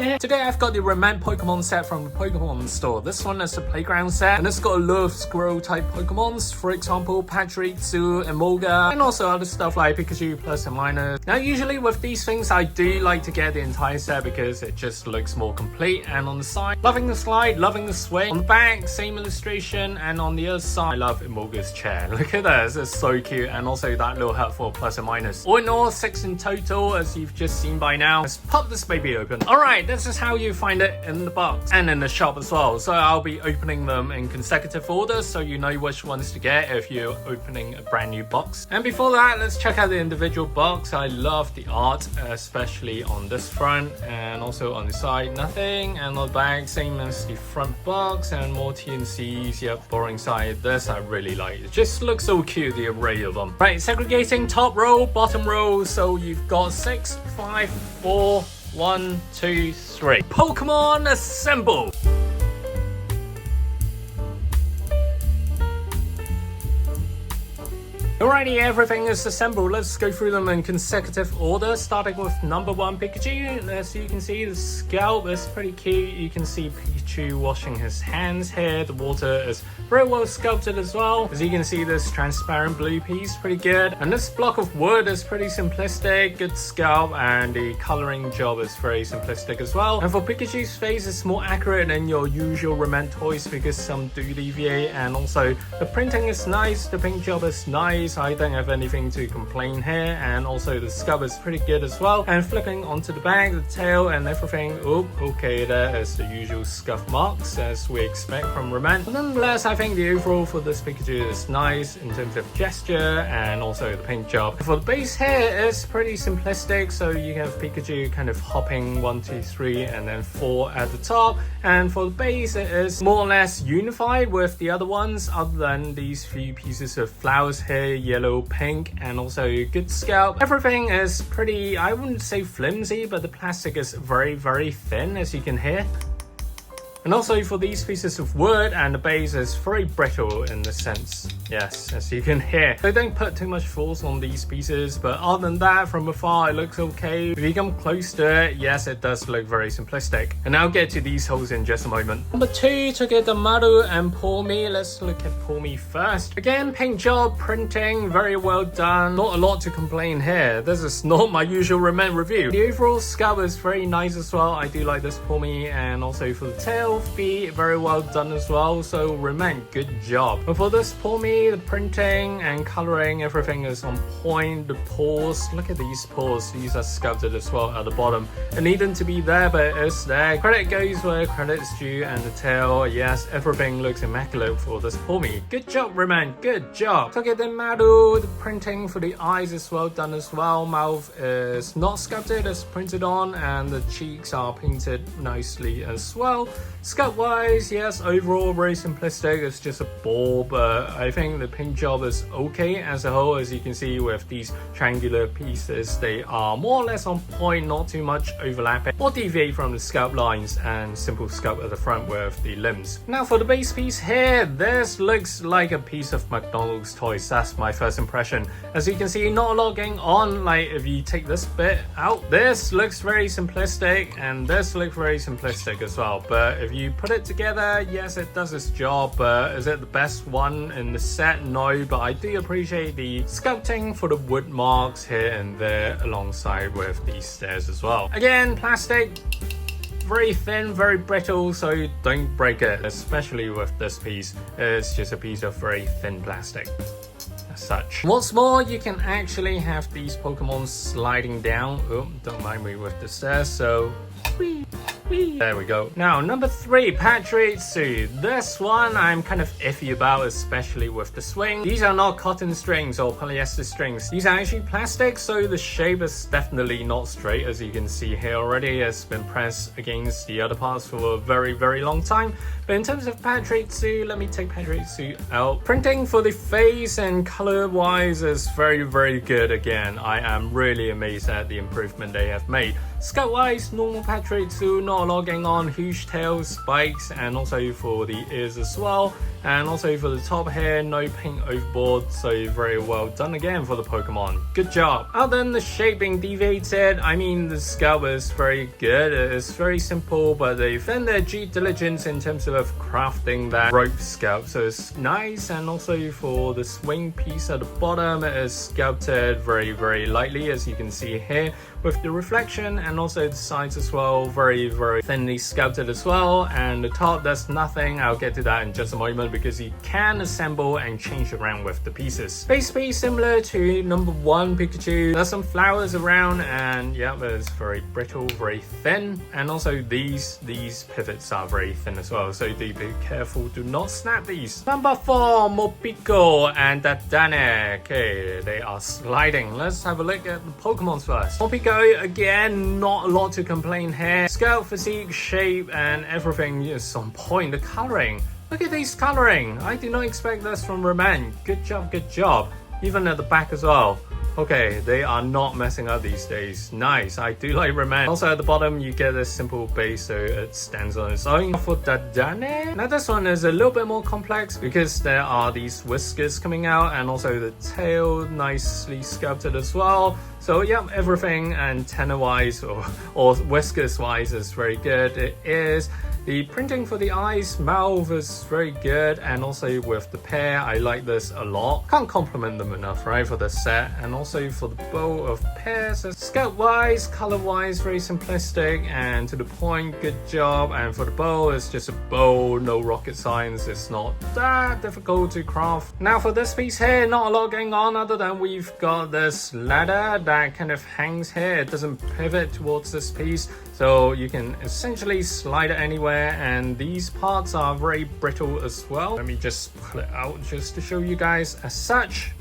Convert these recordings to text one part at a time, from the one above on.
here. Today I've got the Re-ment Pokemon set from the Pokemon store. This one is a playground set and it's got a lot of squirrel type Pokemons. For example, Patrat, Emolga, and also other stuff like Pikachu, Plus and Minun. Now usually with these things I do like to get the entire set because it just looks more complete. And on the side, loving the slide, loving the swing. On the back, same illustration, and on the other side, I love Emolga's chair. Look at this, it's so cute. And also that little hat for Plus and Minus. All in all, 6 in total, as you've just seen by now. Let's pop this baby open. Alright, this is how you find it in the box and in the shop as well. So I'll be opening them in consecutive order so you know which ones to get if you're opening a brand new box. And before that, let's check out the individual box. I love the art, especially on this front and also on the side, nothing. And on the back, same as the front box and more TNCs. Yep, boring side. This I really like. It just looks so cute, the array of them. Right, segregating top row, bottom row. So you've got 6, 5, 4, 1, 2, 3. Pokemon assemble! Alrighty, everything is assembled. Let's go through them in consecutive order, starting with number 1 Pikachu. As you can see, the scalp is pretty cute. You can see Pikachu washing his hands here. The water is very well sculpted as well. As you can see, this transparent blue piece, pretty good. And this block of wood is pretty simplistic, good scalp, and the coloring job is very simplistic as well. And for Pikachu's face, it's more accurate than your usual Re-ment toys because some do deviate, and also the printing is nice, the paint job is nice. I don't have anything to complain here, and also the scalp is pretty good as well. And flipping onto the back, the tail and everything, oh, okay, there is the usual scuff marks as we expect from Re-ment. But nonetheless, I think the overall for this Pikachu is nice in terms of gesture and also the paint job. For the base here, it's pretty simplistic, so you have Pikachu kind of hopping 1, 2, 3 and then 4 at the top. And for the base, it is more or less unified with the other ones, other than these few pieces of flowers here, yellow, pink, and also good scalp. Everything is pretty, I wouldn't say flimsy, but the plastic is very, very thin, as you can hear. And also for these pieces of wood, and the base is very brittle in the sense, yes, as you can hear. They don't put too much force on these pieces, but other than that, from afar it looks okay. If you come close to it, yes, it does look very simplistic. And I'll get to these holes in just a moment. Number 2, to get the Marill and Pichu. Let's look at Pichu first. Again, paint job, printing, very well done. Not a lot to complain here. This is not my usual Re-ment review. The overall scalp is very nice as well. I do like this Pichu, and also for the tail, feet, very well done as well. So Re-ment, good job. But for this Pichu, the printing and coloring, everything is on point. The paws, look at these paws, these are sculpted as well at the bottom. It needn't to be there, but it is there. Credit goes where credit's due. And the tail, yes, everything looks immaculate for this Pichu. Good job, Re-ment, good job. Look at the Marill, the printing for the eyes is well done as well. Mouth is not sculpted, it's printed on, and the cheeks are painted nicely as well. Scalp wise, yes, overall very simplistic. It's just a ball, but I think the paint job is okay as a whole. As you can see with these triangular pieces, they are more or less on point, not too much overlapping or deviate from the scalp lines, and simple scalp at the front with the limbs. Now for the base piece here, this looks like a piece of McDonald's toys. That's my first impression. As you can see, not a lot going on. Like if you take this bit out, this looks very simplistic, and this looks very simplistic as well. But if you put it together, yes, it does its job, but is it the best one in the set? No, but I do appreciate the sculpting for the wood marks here and there alongside with these stairs as well. Again, plastic, very thin, very brittle, so don't break it, especially with this piece. It's just a piece of very thin plastic. Such. What's more, you can actually have these Pokemon sliding down. Oh, don't mind me with the stairs, so there we go. Now, number 3, Patrat. This one I'm kind of iffy about, especially with the swing. These are not cotton strings or polyester strings. These are actually plastic, so the shape is definitely not straight. As you can see here already, it's been pressed against the other parts for a very, very long time. But in terms of Patrat, let me take Patrat out. Printing for the face and color wise is very, very good. Again, I am really amazed at the improvement they have made. Scout wise, normal Patrat, so not a lot going on. Huge tails, spikes, and also for the ears as well. And also for the top here, no paint overboard, so very well done again for the Pokemon. Good job. Other than the shape being deviated, I mean the Scout is very good. It is very simple, but they've done their due diligence in terms of crafting that rope Scout, so it's nice. And also for the swing piece at the bottom, it is sculpted very lightly, as you can see here, with the reflection, and also the sides as well, very thinly sculpted as well. And the top, there's nothing. I'll get to that in just a moment, because you can assemble and change around with the pieces. Base piece similar to number 1 Pikachu. There's some flowers around, and yeah, it's very brittle, very thin. And also these pivots are very thin as well, so do be careful, do not snap these. Number 4, Mopico and Dedenne. Okay, they are sliding. Let's have a look at the Pokemons first. Mopico, again, not a lot to complain here. Scout, physique, shape, and everything is on point. The coloring, look at these coloring. I did not expect this from Re-ment. Good job. Even at the back as well. Okay, they are not messing up these days. Nice, I do like Re-ment. Also at the bottom, you get this simple base, so it stands on its own. For Dedenne, now this one is a little bit more complex, because there are these whiskers coming out, and also the tail nicely sculpted as well. So yeah, everything antenna-wise or whiskers-wise is very good. It is. The printing for the eyes, mouth is very good, and also with the pair, I like this a lot. Can't compliment them enough, right, for the set. And also for the bow of pairs, scout-wise, color-wise, very simplistic and to the point. Good job. And for the bow, it's just a bow, no rocket science. It's not that difficult to craft. Now for this piece here, not a lot going on other than we've got this ladder that kind of hangs here. It doesn't pivot towards this piece, so you can essentially slide it anywhere. And these parts are very brittle as well. Let me just pull it out just to show you guys as such.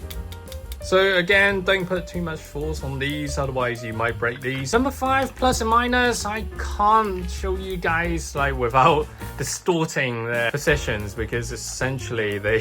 So again, don't put too much force on these, otherwise you might break these. Number 5, plus and minus. I can't show you guys like without distorting their positions, because essentially there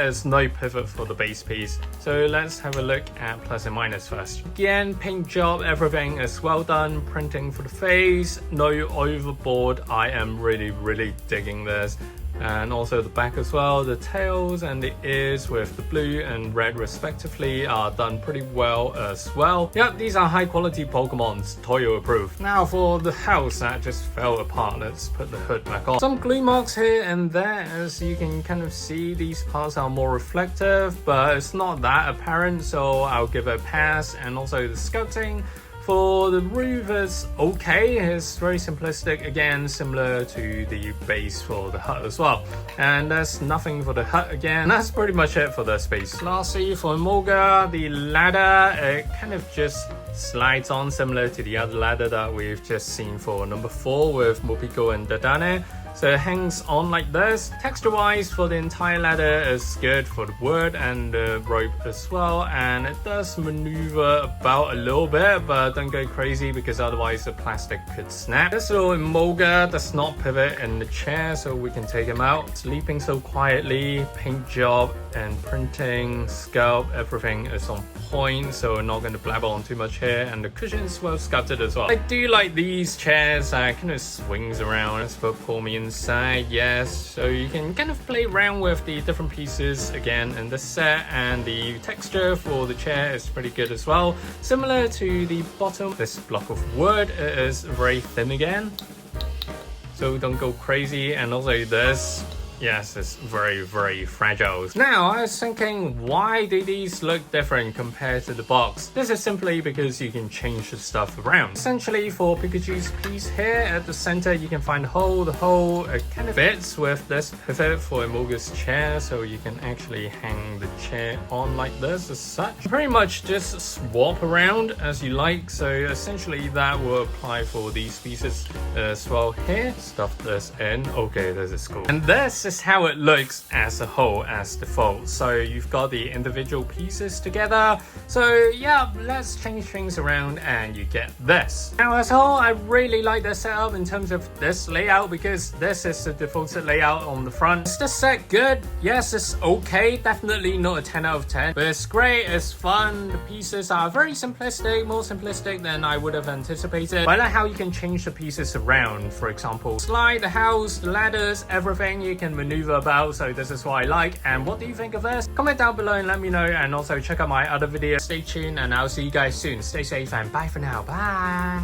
is no pivot for the base piece. So let's have a look at plus and minus first. Again, paint job, everything is well done. Printing for the face, no overboard. I am really digging this. And also the back as well. The tails and the ears with the blue and red respectively are done pretty well as well. Yep, these are high quality Pokemons, Toyo approved. Now for the house that just fell apart, let's put the hood back on. Some glue marks here and there, as you can kind of see. These parts are more reflective, but it's not that apparent, so I'll give it a pass. And also the sculpting for the roof is okay. It's very simplistic, again similar to the base for the hut as well. And there's nothing for the hut again. That's pretty much it for the space. Lastly, for Emolga, the ladder, it kind of just slides on, similar to the other ladder that we've just seen for number 4 with Mopico and Dedenne. So it hangs on like this. Texture wise for the entire ladder is good for the wood and the rope as well, and it does maneuver about a little bit, but don't go crazy because otherwise the plastic could snap. This little Emolga does not pivot in the chair, so we can take him out. Sleeping so quietly, paint job and printing, scalp, everything is on point, so we're not going to blabber on too much here. And the cushions well sculpted as well. I do like these chairs, kind of swings around. Let's pour me inside, yes, so you can kind of play around with the different pieces again in this set. And the texture for the chair is pretty good as well, similar to the bottom. This block of wood is very thin again, so don't go crazy. And also this, yes, it's very fragile. Now, I was thinking, why do these look different compared to the box? This is simply because you can change the stuff around. Essentially, for Pikachu's piece here at the center, you can find a hole. The hole kind of fits with this pivot for Emolga's chair, so you can actually hang the chair on like this as such. Pretty much just swap around as you like, so essentially that will apply for these pieces as well here. Stuff this in. Okay, this is cool. And this is how it looks as a whole, as default. So you've got the individual pieces together. So yeah, let's change things around and you get this. Now as a whole, I really like the setup in terms of this layout because this is the defaulted layout on the front. Is this set good? Yes, it's okay. Definitely not a 10 out of 10, but it's great, it's fun. The pieces are very simplistic, more simplistic than I would have anticipated. But I like how you can change the pieces around. For example, slide, the house, the ladders, everything you can maneuver about. So this is what I like. And what do you think of this? Comment down below and let me know. And also check out my other videos. Stay tuned and I'll see you guys soon. Stay safe and bye for now. Bye.